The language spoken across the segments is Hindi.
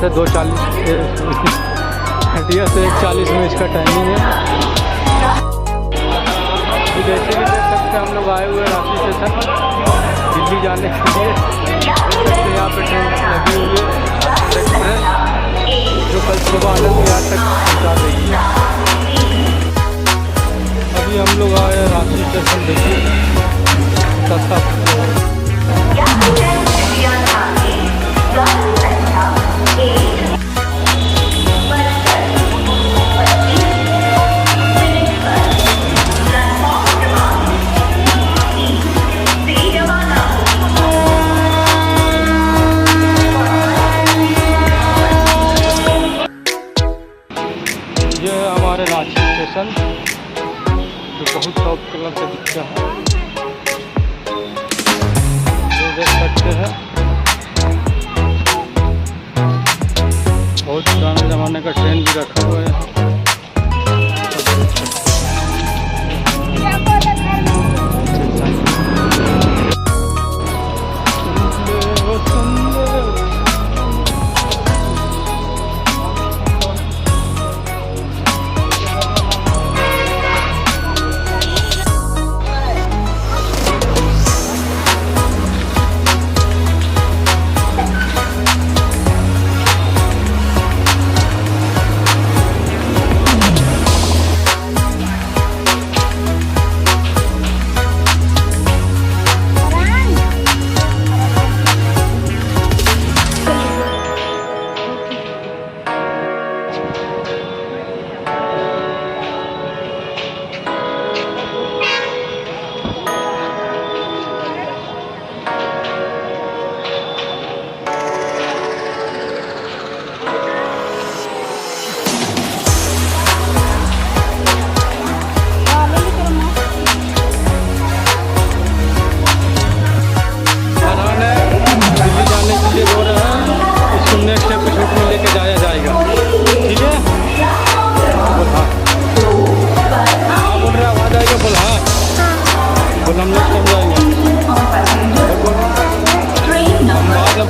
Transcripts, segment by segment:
से 2:40 हटिया से 1:40 में इसका टाइमिंग है। तो जैसे कि देख सकते हैं हम लोग आए हुए रांची स्टेशन दिल्ली जाने के लिए। यहाँ पे ट्रेन लगी हुई है एक्सप्रेस, जो कल सुबह आनंद विहार तक पहुँचा देगी। अभी हम लोग आए रांची स्टेशन देखिए सस्ता। ये है हमारे रांची स्टेशन, जो बहुत टॉप क्लब से दिखता है। ये देख सकते हैं बहुत पुराने ज़माने का ट्रेन भी रखा हुआ है।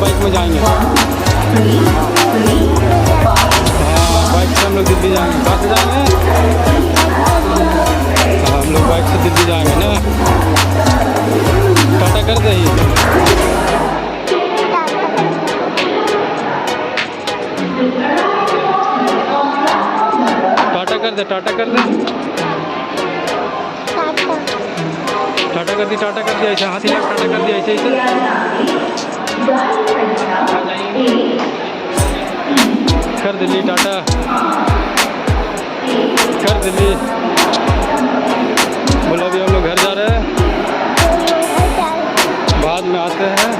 बाइक में जाएंगे। हाँ, बाइक से हम लोग दिल्ली जाएंगे। कहाँ से जाएंगे? हाँ, हम लोग बाइक से दिल्ली जाएंगे ना। टाटा कर दे। टाटा कर दे, टाटा कर दे, टाटा कर दी, टाटा कर दिया ऐसे हाथी लग, टाटा कर दिया ऐसे ऐसे कर दिल्ली, टाटा कर दिल्ली। बोलो अभी हम लोग घर जा रहे हैं, बाद में आते हैं,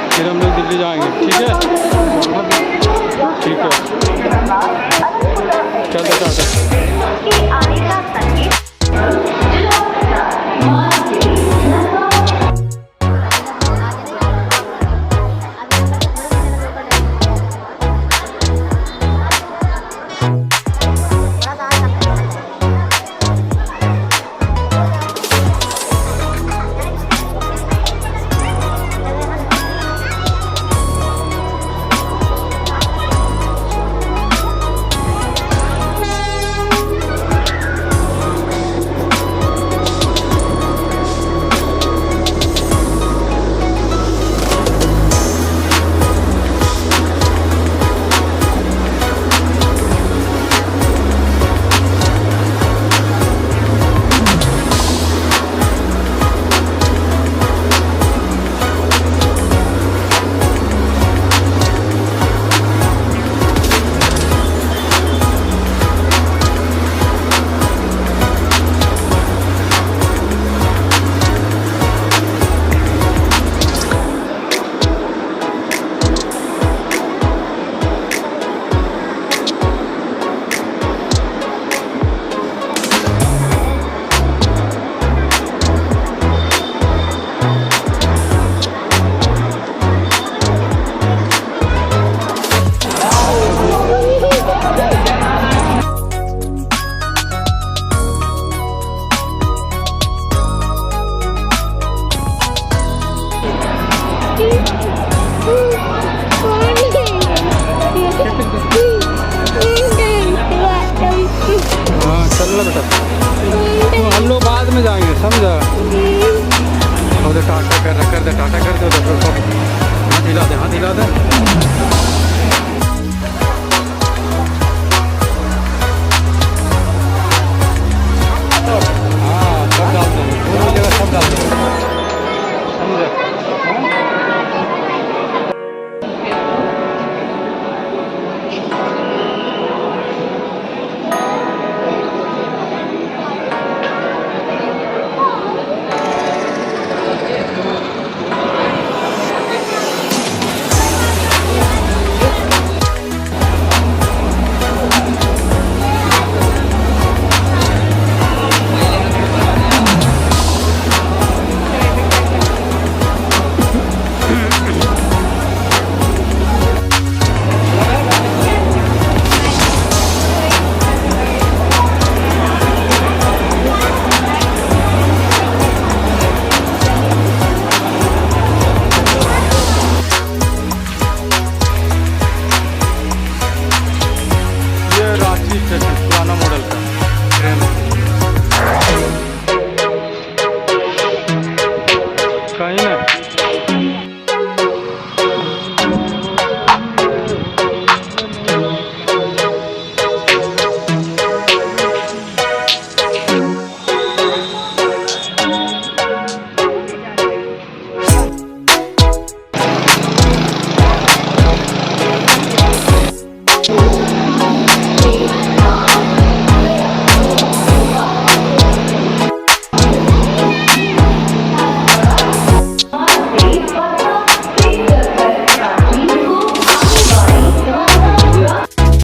फिर हम लोग दिल्ली जाएंगे। ठीक है।